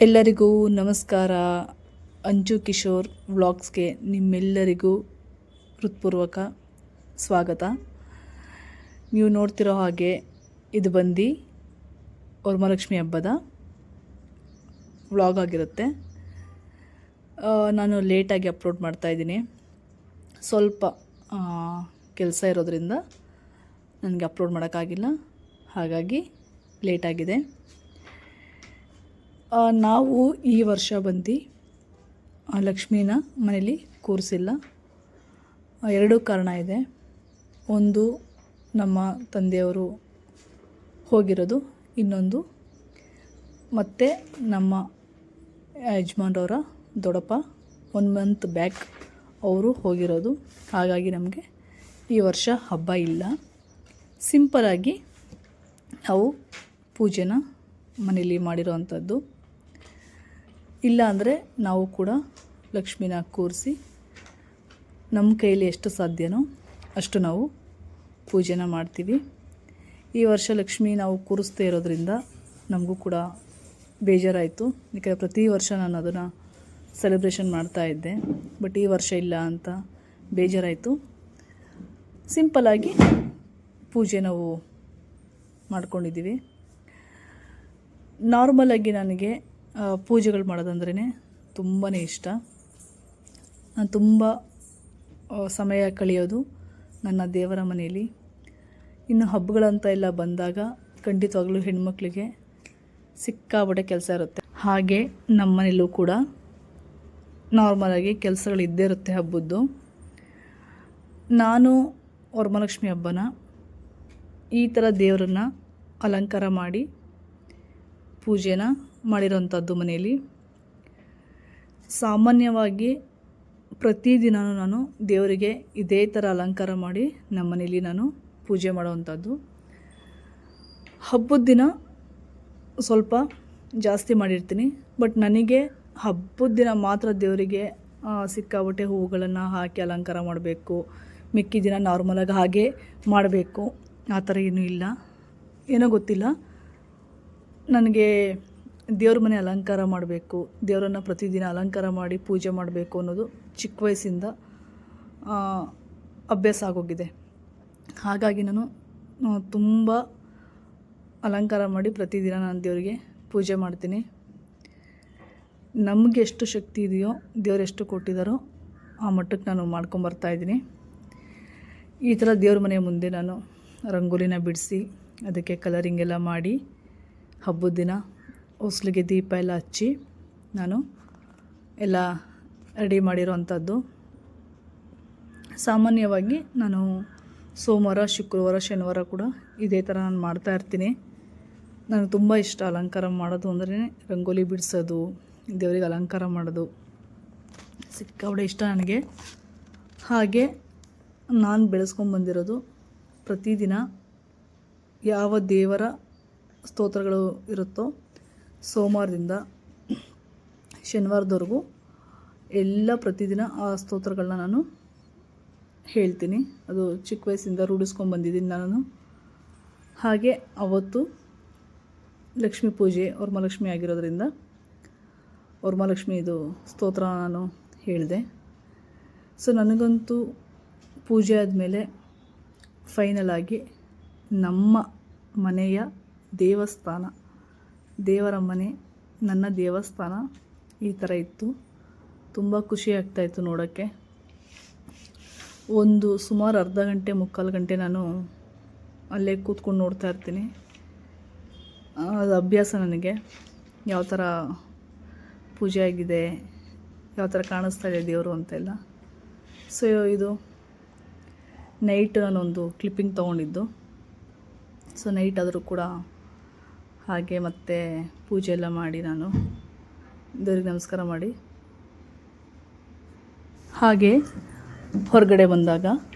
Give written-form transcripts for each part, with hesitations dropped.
ಎಲ್ಲರಿಗೂ ನಮಸ್ಕಾರ. ಅಂಜು ಕಿಶೋರ್ ವ್ಲಾಗ್ಸ್ಗೆ ನಿಮ್ಮೆಲ್ಲರಿಗೂ ಹೃತ್ಪೂರ್ವಕ ಸ್ವಾಗತ. ನೀವು ನೋಡ್ತಿರೋ ಹಾಗೆ ಇದು ಬಂದು ವರಮಹಾಲಕ್ಷ್ಮಿ ಹಬ್ಬದ ವ್ಲಾಗ್ ಆಗಿರುತ್ತೆ. ನಾನು ಲೇಟಾಗಿ ಅಪ್ಲೋಡ್ ಮಾಡ್ತಾಯಿದ್ದೀನಿ. ಸ್ವಲ್ಪ ಕೆಲಸ ಇರೋದ್ರಿಂದ ನನಗೆ ಅಪ್ಲೋಡ್ ಮಾಡೋಕ್ಕಾಗಿಲ್ಲ, ಹಾಗಾಗಿ ಲೇಟಾಗಿದೆ. ನಾವು ಈ ವರ್ಷ ಬಂದು ಲಕ್ಷ್ಮೀನ ಮನೇಲಿ ಕೂರಿಸಿಲ್ಲ. ಎರಡೂ ಕಾರಣ ಇದೆ. ಒಂದು, ನಮ್ಮ ತಂದೆಯವರು ಹೋಗಿರೋದು. ಇನ್ನೊಂದು, ಮತ್ತು ನಮ್ಮ ಯಜಮಾನ್ರವರ ದೊಡ್ಡಪ್ಪ 1 ಮಂತ್ ಬ್ಯಾಕ್ ಅವರು ಹೋಗಿರೋದು. ಹಾಗಾಗಿ ನಮಗೆ ಈ ವರ್ಷ ಹಬ್ಬ ಇಲ್ಲ. ಸಿಂಪಲಾಗಿ ನಾವು ಪೂಜೆನ ಮನೇಲಿ ಮಾಡಿರೋ ಅಂಥದ್ದು. ಇಲ್ಲ ಅಂದರೆ ನಾವು ಕೂಡ ಲಕ್ಷ್ಮಿನ ಕೂರಿಸಿ ನಮ್ಮ ಕೈಯಲ್ಲಿ ಎಷ್ಟು ಸಾಧ್ಯನೋ ಅಷ್ಟು ನಾವು ಪೂಜೆನ ಮಾಡ್ತೀವಿ. ಈ ವರ್ಷ ಲಕ್ಷ್ಮಿ ನಾವು ಕೂರಿಸ್ತೇ ಇರೋದ್ರಿಂದ ನಮಗೂ ಕೂಡ ಬೇಜಾರಾಯಿತು. ಯಾಕಂದರೆ ಪ್ರತಿ ವರ್ಷ ನಾನು ಅದನ್ನು ಸೆಲೆಬ್ರೇಷನ್ ಮಾಡ್ತಾಯಿದ್ದೆ. ಬಟ್ ಈ ವರ್ಷ ಇಲ್ಲ ಅಂತ ಬೇಜಾರಾಯಿತು. ಸಿಂಪಲಾಗಿ ಪೂಜೆ ನಾವು ಮಾಡ್ಕೊಂಡಿದ್ದೀವಿ. ನಾರ್ಮಲಾಗಿ ನನಗೆ ಪೂಜೆಗಳು ಮಾಡೋದಂದ್ರೇ ತುಂಬಾ ಇಷ್ಟ. ನಾನು ತುಂಬ ಸಮಯ ಕಳೆಯೋದು ನನ್ನ ದೇವರ ಮನೆಯಲ್ಲಿ. ಇನ್ನು ಹಬ್ಬಗಳಂತ ಎಲ್ಲ ಬಂದಾಗ ಖಂಡಿತವಾಗ್ಲೂ ಹೆಣ್ಮಕ್ಳಿಗೆ ಸಿಕ್ಕಾಪಟ್ಟೆ ಕೆಲಸ ಇರುತ್ತೆ. ಹಾಗೆ ನಮ್ಮ ಮನೆಯಲ್ಲೂ ಕೂಡ ನಾರ್ಮಲಾಗಿ ಕೆಲಸಗಳು ಇದ್ದೇ ಇರುತ್ತೆ ಹಬ್ಬದ್ದು. ನಾನು ವರಮಹಾಲಕ್ಷ್ಮಿ ಹಬ್ಬನ ಈ ಥರ ದೇವರನ್ನು ಅಲಂಕಾರ ಮಾಡಿ ಪೂಜೆನ ಮಾಡಿರೋಂಥದ್ದು ಮನೆಯಲ್ಲಿ. ಸಾಮಾನ್ಯವಾಗಿ ಪ್ರತಿದಿನವೂ ನಾನು ದೇವರಿಗೆ ಇದೇ ಥರ ಅಲಂಕಾರ ಮಾಡಿ ನಮ್ಮ ಮನೇಲಿ ನಾನು ಪೂಜೆ ಮಾಡೋವಂಥದ್ದು. ಹಬ್ಬದ ದಿನ ಸ್ವಲ್ಪ ಜಾಸ್ತಿ ಮಾಡಿರ್ತೀನಿ. ಬಟ್ ನನಗೆ ಹಬ್ಬದ ದಿನ ಮಾತ್ರ ದೇವರಿಗೆ ಸಿಕ್ಕಾಪಟ್ಟೆ ಹೂವುಗಳನ್ನು ಹಾಕಿ ಅಲಂಕಾರ ಮಾಡಬೇಕು, ಮಿಕ್ಕಿ ದಿನ ನಾರ್ಮಲಾಗಿ ಹಾಗೆ ಮಾಡಬೇಕು, ಆ ಥರ ಏನೂ ಇಲ್ಲ. ಏನೋ ಗೊತ್ತಿಲ್ಲ, ನನಗೆ ದೇವ್ರ ಮನೆ ಅಲಂಕಾರ ಮಾಡಬೇಕು, ದೇವರನ್ನು ಪ್ರತಿದಿನ ಅಲಂಕಾರ ಮಾಡಿ ಪೂಜೆ ಮಾಡಬೇಕು ಅನ್ನೋದು ಚಿಕ್ಕ ವಯಸ್ಸಿಂದ ಅಭ್ಯಾಸ ಆಗೋಗಿದೆ. ಹಾಗಾಗಿ ನಾನು ತುಂಬ ಅಲಂಕಾರ ಮಾಡಿ ಪ್ರತಿದಿನ ನಾನು ದೇವರಿಗೆ ಪೂಜೆ ಮಾಡ್ತೀನಿ. ನಮಗೆ ಎಷ್ಟು ಶಕ್ತಿ ಇದೆಯೋ, ದೇವ್ರು ಎಷ್ಟು ಕೊಟ್ಟಿದ್ದಾರೋ ಆ ಮಟ್ಟಕ್ಕೆ ನಾನು ಮಾಡ್ಕೊಂಬರ್ತಾಯಿದ್ದೀನಿ. ಈ ಥರ ದೇವ್ರ ಮನೆಯ ಮುಂದೆ ನಾನು ರಂಗೋಲಿನ ಬಿಡಿಸಿ ಅದಕ್ಕೆ ಕಲರಿಂಗ್ ಎಲ್ಲ ಮಾಡಿ ಹಬ್ಬದ ದಿನ ಹೊಸ್ಲಿಗೆ ದೀಪ ಎಲ್ಲ ಹಚ್ಚಿ ನಾನು ಎಲ್ಲ ರೆಡಿ ಮಾಡಿರೋ ಅಂಥದ್ದು. ಸಾಮಾನ್ಯವಾಗಿ ನಾನು ಸೋಮವಾರ, ಶುಕ್ರವಾರ, ಶನಿವಾರ ಕೂಡ ಇದೇ ಥರ ನಾನು ಮಾಡ್ತಾಯಿರ್ತೀನಿ. ನನಗೆ ತುಂಬ ಇಷ್ಟ ಅಲಂಕಾರ ಮಾಡೋದು ಅಂದರೆ ರಂಗೋಲಿ ಬಿಡಿಸೋದು, ದೇವರಿಗೆ ಅಲಂಕಾರ ಮಾಡೋದು ಸಿಕ್ಕಾಪಟ್ಟೆ ಇಷ್ಟ ನನಗೆ. ಹಾಗೆ ನಾನು ಬೆಳೆಸ್ಕೊಂಡ್ಬಂದಿರೋದು ಪ್ರತಿದಿನ ಯಾವ ದೇವರ ಸ್ತೋತ್ರಗಳು ಇರುತ್ತೋ ಸೋಮವಾರದಿಂದ ಶನಿವಾರದವರೆಗೂ ಎಲ್ಲ ಪ್ರತಿದಿನ ಆ ಸ್ತೋತ್ರಗಳನ್ನ ನಾನು ಹೇಳ್ತೀನಿ. ಅದು ಚಿಕ್ಕ ವಯಸ್ಸಿಂದ ರೂಢಿಸ್ಕೊಂಡ್ಬಂದಿದ್ದೀನಿ ನಾನು. ಹಾಗೆ ಅವತ್ತು ಲಕ್ಷ್ಮೀ ಪೂಜೆ ವರಮಹಾಲಕ್ಷ್ಮಿ ಆಗಿರೋದ್ರಿಂದ ವರಮಹಾಲಕ್ಷ್ಮಿದು ಸ್ತೋತ್ರ ನಾನು ಹೇಳಿದೆ. ಸೊ ನನಗಂತೂ ಪೂಜೆ ಆದಮೇಲೆ ಫೈನಲಾಗಿ ನಮ್ಮ ಮನೆಯ ದೇವಸ್ಥಾನ, ದೇವರ ಮನೆ, ನನ್ನ ದೇವಸ್ಥಾನ ಈ ಥರ ಇತ್ತು. ತುಂಬ ಖುಷಿ ಆಗ್ತಾಯಿತ್ತು ನೋಡೋಕ್ಕೆ. ಸುಮಾರು ಅರ್ಧ ಗಂಟೆ, ಮುಕ್ಕಾಲು ಗಂಟೆ ನಾನು ಅಲ್ಲೇ ಕೂತ್ಕೊಂಡು ನೋಡ್ತಾ ಇರ್ತೀನಿ. ಅದು ಅಭ್ಯಾಸ ನನಗೆ. ಯಾವ ಥರ ಪೂಜೆ ಆಗಿದೆ, ಯಾವ ಥರ ಕಾಣಿಸ್ತಾ ಇದೆ ದೇವರು ಅಂತೆಲ್ಲ. ಸೊ ಇದು ನೈಟ್ ನಾನೊಂದು ಕ್ಲಿಪ್ಪಿಂಗ್ ತೊಗೊಂಡಿದ್ದು. ಸೊ ನೈಟ್ ಆದರೂ ಕೂಡ ಹಾಗೆ ಮತ್ತೆ ಪೂಜೆ ಎಲ್ಲ ಮಾಡಿ ನಾನು ದೇವರಿಗೆ ನಮಸ್ಕಾರ ಮಾಡಿ ಹಾಗೆ ಹೊರಗಡೆ ಬಂದಾಗ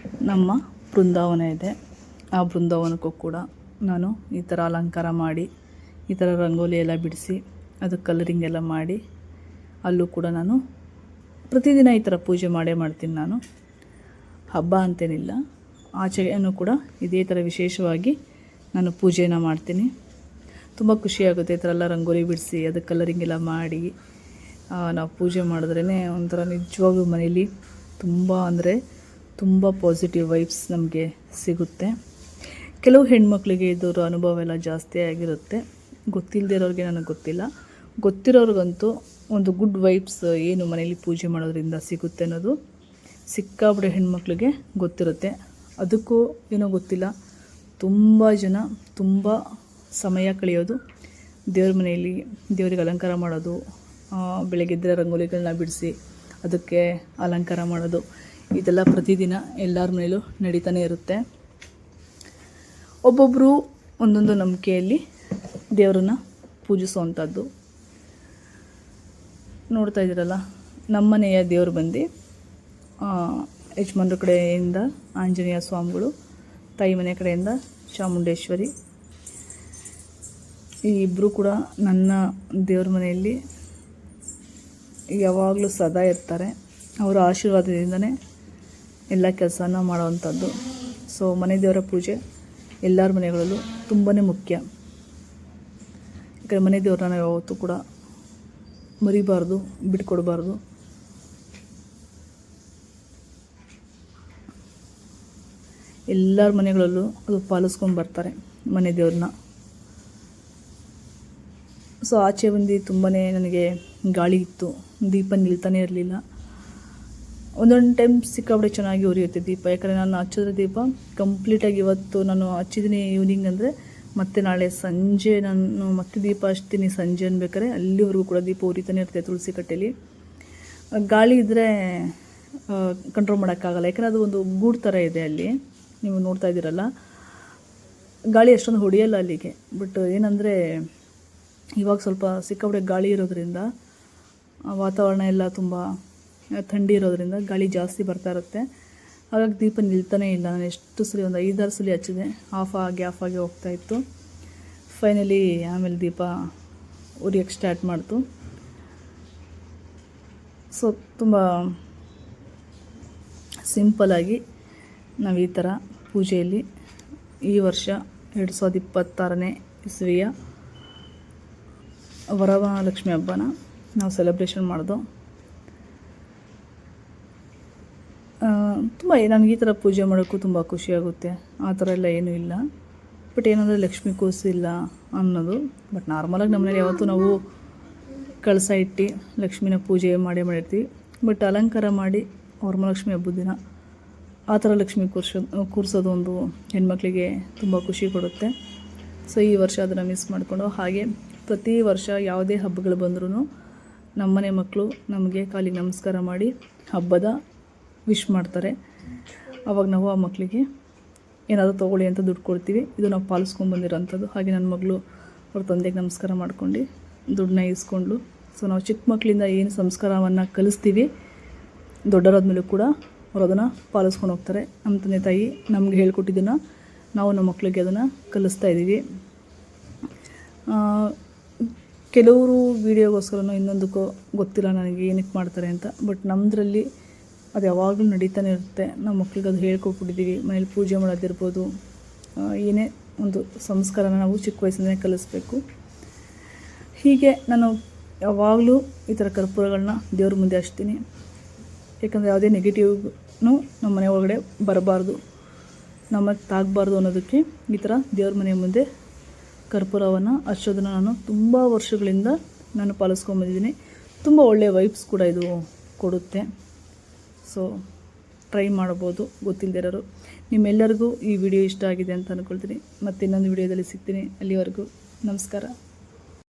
ನಮ್ಮ ಬೃಂದಾವನ ಇದೆ. ಆ ಬೃಂದಾವನಕ್ಕೂ ಕೂಡ ನಾನು ಈ ಥರ ಅಲಂಕಾರ ಮಾಡಿ, ಈ ಥರ ರಂಗೋಲಿ ಎಲ್ಲ ಬಿಡಿಸಿ, ಅದಕ್ಕೆ ಕಲರಿಂಗ್ ಎಲ್ಲ ಮಾಡಿ ಅಲ್ಲೂ ಕೂಡ ನಾನು ಪ್ರತಿದಿನ ಈ ಥರ ಪೂಜೆ ಮಾಡ್ತೀನಿ. ನಾನು ಹಬ್ಬ ಅಂತೇನಿಲ್ಲ, ಆಚೆನೂ ಕೂಡ ಇದೇ ಥರ ವಿಶೇಷವಾಗಿ ನಾನು ಪೂಜೆನ ಮಾಡ್ತೀನಿ. ತುಂಬ ಖುಷಿಯಾಗುತ್ತೆ ಈ ಥರ ಎಲ್ಲ ರಂಗೋಲಿ ಬಿಡಿಸಿ ಅದಕ್ಕೆ ಕಲರಿಂಗ್ ಎಲ್ಲ ಮಾಡಿ ನಾವು ಪೂಜೆ ಮಾಡಿದ್ರೇ ಒಂಥರ ನಿಜವಾಗ್ಲೂ ಮನೇಲಿ ತುಂಬ ಅಂದರೆ ತುಂಬ ಪಾಸಿಟಿವ್ ವೈಬ್ಸ್ ನಮಗೆ ಸಿಗುತ್ತೆ. ಕೆಲವು ಹೆಣ್ಮಕ್ಳಿಗೆ ಇದರ ಅನುಭವ ಎಲ್ಲ ಜಾಸ್ತಿ ಆಗಿರುತ್ತೆ, ಗೊತ್ತಿಲ್ಲದೆ ಇರೋರಿಗೆ ನನಗೆ ಗೊತ್ತಿಲ್ಲ. ಗೊತ್ತಿರೋರಿಗಂತೂ ಒಂದು ಗುಡ್ ವೈಬ್ಸ್ ಏನು ಮನೇಲಿ ಪೂಜೆ ಮಾಡೋದ್ರಿಂದ ಸಿಗುತ್ತೆ ಅನ್ನೋದು ಸಿಕ್ಕಾಬಿಡೆ ಹೆಣ್ಮಕ್ಳಿಗೆ ಗೊತ್ತಿರುತ್ತೆ. ಅದಕ್ಕೂ ಏನೋ ಗೊತ್ತಿಲ್ಲ, ತುಂಬ ಜನ ತುಂಬ ಸಮಯ ಕಳೆಯೋದು ದೇವ್ರ ಮನೆಯಲ್ಲಿ ದೇವರಿಗೆ ಅಲಂಕಾರ ಮಾಡೋದು, ಬೆಳಗ್ಗೆದ್ದರೆ ರಂಗೋಲಿಗಳನ್ನ ಬಿಡಿಸಿ ಅದಕ್ಕೆ ಅಲಂಕಾರ ಮಾಡೋದು, ಇದೆಲ್ಲ ಪ್ರತಿದಿನ ಎಲ್ಲರ ಮನೇಲೂ ನಡೀತಾನೆ ಇರುತ್ತೆ. ಒಬ್ಬೊಬ್ಬರು ಒಂದೊಂದು ನಂಬಿಕೆಯಲ್ಲಿ ದೇವರನ್ನ ಪೂಜಿಸುವಂಥದ್ದು. ನೋಡ್ತಾ ಇದ್ದೀರಲ್ಲ, ನಮ್ಮನೆಯ ದೇವರು ಬಂದು ಯಜಮಾನ್ರ ಕಡೆಯಿಂದ ಆಂಜನೇಯ ಸ್ವಾಮಿಗಳು, ತಾಯಿ ಮನೆ ಕಡೆಯಿಂದ ಚಾಮುಂಡೇಶ್ವರಿ. ಈ ಇಬ್ಬರು ಕೂಡ ನನ್ನ ದೇವ್ರ ಮನೆಯಲ್ಲಿ ಯಾವಾಗಲೂ ಸದಾ ಇರ್ತಾರೆ. ಅವರ ಆಶೀರ್ವಾದದಿಂದನೇ ಎಲ್ಲ ಕೆಲಸನ ಮಾಡೋವಂಥದ್ದು. ಸೊ ಮನೆ ದೇವರ ಪೂಜೆ ಎಲ್ಲರ ಮನೆಗಳಲ್ಲೂ ತುಂಬಾ ಮುಖ್ಯ. ಯಾಕಂದರೆ ಮನೆ ದೇವ್ರನ್ನ ನಾವು ಯಾವತ್ತೂ ಕೂಡ ಮರಿಬಾರ್ದು, ಬಿಟ್ಕೊಡ್ಬಾರ್ದು. ಎಲ್ಲರ ಮನೆಗಳಲ್ಲೂ ಅದು ಪಾಲಿಸ್ಕೊಂಡು ಬರ್ತಾರೆ ಮನೆ ದೇವ್ರನ್ನ. ಸೊ ಆಚೆ ಬಂದು ತುಂಬಾ ನನಗೆ ಗಾಳಿ ಇತ್ತು, ದೀಪ ನಿಲ್ತಾನೆ ಇರಲಿಲ್ಲ. ಒಂದೊಂದು ಟೈಮ್ ಸಿಕ್ಕಾಬಿಡೆ ಚೆನ್ನಾಗಿ ಉರಿಯುತ್ತೆ ದೀಪ. ಯಾಕಂದರೆ ನಾನು ಹಚ್ಚಿದ್ರೆ ದೀಪ ಕಂಪ್ಲೀಟಾಗಿ ಇವತ್ತು ನಾನು ಹಚ್ಚಿದ್ದೀನಿ ಈವ್ನಿಂಗ್ ಅಂದರೆ ಮತ್ತು ನಾಳೆ ಸಂಜೆ ನಾನು ಮತ್ತೆ ದೀಪ ಹಚ್ತೀನಿ ಸಂಜೆ ಅನ್ಬೇಕಾದ್ರೆ ಅಲ್ಲಿವರೆಗೂ ಕೂಡ ದೀಪ ಉರಿತಾನೆ ಇರುತ್ತೆ ತುಳಸಿ ಕಟ್ಟೆಯಲ್ಲಿ. ಗಾಳಿ ಇದ್ದರೆ ಕಂಟ್ರೋಲ್ ಮಾಡೋಕ್ಕಾಗಲ್ಲ, ಯಾಕಂದರೆ ಅದು ಒಂದು ಗೂಡು ಥರ ಇದೆ ಅಲ್ಲಿ, ನೀವು ನೋಡ್ತಾ ಇದ್ದೀರಲ್ಲ. ಗಾಳಿ ಅಷ್ಟೊಂದು ಹೊಡೆಯಲ್ಲ ಅಲ್ಲಿಗೆ. ಬಟ್ ಏನಂದರೆ ಇವಾಗ ಸ್ವಲ್ಪ ಸಿಕ್ಕಾಬಿಡೆ ಗಾಳಿ ಇರೋದ್ರಿಂದ ವಾತಾವರಣ ಎಲ್ಲ ತುಂಬ ಥಂಡಿ ಇರೋದ್ರಿಂದ ಗಾಳಿ ಜಾಸ್ತಿ ಬರ್ತಾ ಇರುತ್ತೆ. ಹಾಗಾಗಿ ದೀಪ ನಿಲ್ತಾನೇ ಇಲ್ಲ. ನಾನು ಎಷ್ಟು ಸಲ ಒಂದು 5-6 ಸಲ ಹಚ್ಚಿದೆ, ಆಫ್ ಆಗಿ ಹೋಗ್ತಾಯಿತ್ತು. ಫೈನಲಿ ಆಮೇಲೆ ದೀಪ ಉರಿಯೋಕ್ಕೆ ಸ್ಟಾರ್ಟ್ ಮಾಡ್ತು. ಸೊ ತುಂಬ ಸಿಂಪಲಾಗಿ ನಾವು ಈ ಥರ ಪೂಜೆಯಲ್ಲಿ ಈ ವರ್ಷ 2026ನೇ ಇಸವಿಯ ವರಮಹಾಲಕ್ಷ್ಮಿ ಹಬ್ಬನ ನಾವು ಸೆಲೆಬ್ರೇಷನ್ ಮಾಡಿದೋ. ತುಂಬ ನನಗೆ ಈ ಥರ ಪೂಜೆ ಮಾಡೋಕ್ಕೂ ತುಂಬ ಖುಷಿಯಾಗುತ್ತೆ. ಆ ಥರ ಎಲ್ಲ ಏನೂ ಇಲ್ಲ. ಬಟ್ ಏನಂದರೆ ಲಕ್ಷ್ಮೀ ಕೂಸಿಲ್ಲ ಅನ್ನೋದು. ಬಟ್ ನಾರ್ಮಲಾಗಿ ನಮ್ಮನೇಲಿ ಯಾವತ್ತೂ ನಾವು ಕಳಸ ಇಟ್ಟು ಲಕ್ಷ್ಮಿನ ಪೂಜೆ ಮಾಡಿರ್ತೀವಿ. ಬಟ್ ಅಲಂಕಾರ ಮಾಡಿ ವರಮಹಾಲಕ್ಷ್ಮಿ ಹಬ್ಬದ ದಿನ ಆ ಥರ ಲಕ್ಷ್ಮಿ ಕೂರಿಸೋದು ಒಂದು ಹೆಣ್ಮಕ್ಳಿಗೆ ತುಂಬ ಖುಷಿ ಕೊಡುತ್ತೆ. ಸೊ ಈ ವರ್ಷ ಅದನ್ನು ಮಿಸ್ ಮಾಡಿಕೊಂಡು, ಹಾಗೆ ಪ್ರತಿ ವರ್ಷ ಯಾವುದೇ ಹಬ್ಬಗಳು ಬಂದ್ರೂ ನಮ್ಮನೆ ಮಕ್ಕಳು ನಮಗೆ ಕಾಲಿಗೆ ನಮಸ್ಕಾರ ಮಾಡಿ ಹಬ್ಬದ ವಿಶ್ ಮಾಡ್ತಾರೆ. ಆವಾಗ ನಾವು ಆ ಮಕ್ಕಳಿಗೆ ಏನಾದರೂ ತೊಗೊಳ್ಳಿ ಅಂತ ದುಡ್ಡು ಕೊಡ್ತೀವಿ. ಇದು ನಾವು ಪಾಲಿಸ್ಕೊಂಡು ಬಂದಿರೋಂಥದ್ದು. ಹಾಗೆ ನನ್ನ ಮಗಳು ಅವ್ರ ತಂದೆಗೆ ನಮಸ್ಕಾರ ಮಾಡ್ಕೊಂಡು ದುಡ್ಡನ್ನ ಇಸ್ಕೊಂಡ್ಲು. ಸೊ ನಾವು ಚಿಕ್ಕ ಮಕ್ಕಳಿಂದ ಏನು ಸಂಸ್ಕಾರವನ್ನು ಕಲಿಸ್ತೀವಿ, ದೊಡ್ಡರಾದ್ಮೇಲೂ ಕೂಡ ಅವ್ರು ಅದನ್ನು ಪಾಲಿಸ್ಕೊಂಡು ಹೋಗ್ತಾರೆ. ನಮ್ಮ ತಂದೆ ತಾಯಿ ನಮಗೆ ಹೇಳ್ಕೊಟ್ಟಿದ್ದನ್ನು ನಾವು ನಮ್ಮ ಮಕ್ಕಳಿಗೆ ಅದನ್ನು ಕಲಿಸ್ತಾ ಇದ್ದೀವಿ. ಕೆಲವರು ವೀಡಿಯೋಗೋಸ್ಕರನೋ ಇನ್ನೊಂದಕ್ಕೋ ಗೊತ್ತಿಲ್ಲ ನನಗೆ ಏನಕ್ಕೆ ಮಾಡ್ತಾರೆ ಅಂತ. ಬಟ್ ನಮ್ಮದ್ರಲ್ಲಿ ಅದು ಯಾವಾಗಲೂ ನಡೀತಾನೆ ಇರುತ್ತೆ. ನಮ್ಮ ಮಕ್ಳಿಗೆ ಅದು ಹೇಳ್ಕೊಟ್ಬಿಟ್ಟಿದ್ದೀವಿ. ಮನೇಲಿ ಪೂಜೆ ಮಾಡೋದಿರ್ಬೋದು, ಏನೇ ಒಂದು ಸಂಸ್ಕಾರನ ನಾವು ಚಿಕ್ಕ ವಯಸ್ಸಿಂದಲೇ ಕಲಿಸ್ಬೇಕು. ಹೀಗೆ ನಾನು ಯಾವಾಗಲೂ ಈ ಥರ ಕರ್ಪೂರಗಳನ್ನ ದೇವ್ರ ಮುಂದೆ ಹಚ್ತೀನಿ. ಯಾಕಂದರೆ ಯಾವುದೇ ನೆಗೆಟಿವ್ನು ನಮ್ಮ ಮನೆ ಒಳಗಡೆ ಬರಬಾರ್ದು, ನಮಗೆ ತಾಗಬಾರ್ದು ಅನ್ನೋದಕ್ಕೆ ಈ ಥರ ದೇವ್ರ ಮನೆ ಮುಂದೆ ಕರ್ಪೂರವನ್ನು ಹಚ್ಚೋದನ್ನು ನಾನು ತುಂಬ ವರ್ಷಗಳಿಂದ ನಾನು ಪಾಲಿಸ್ಕೊಂಬಂದಿದ್ದೀನಿ. ತುಂಬ ಒಳ್ಳೆಯ ವೈಬ್ಸ್ ಕೂಡ ಇದು ಕೊಡುತ್ತೆ. ಸೊ ಟ್ರೈ ಮಾಡ್ಬೋದು ಗೊತ್ತಿಲ್ಲದಿರೋರು. ನಿಮ್ಮೆಲ್ಲರಿಗೂ ಈ ವಿಡಿಯೋ ಇಷ್ಟ ಆಗಿದೆ ಅಂತ ಅಂದ್ಕೊಳ್ತೀನಿ. ಮತ್ತೆ ಇನ್ನೊಂದು ವಿಡಿಯೋದಲ್ಲಿ ಸಿಗ್ತೀನಿ. ಅಲ್ಲಿವರೆಗೂ ನಮಸ್ಕಾರ.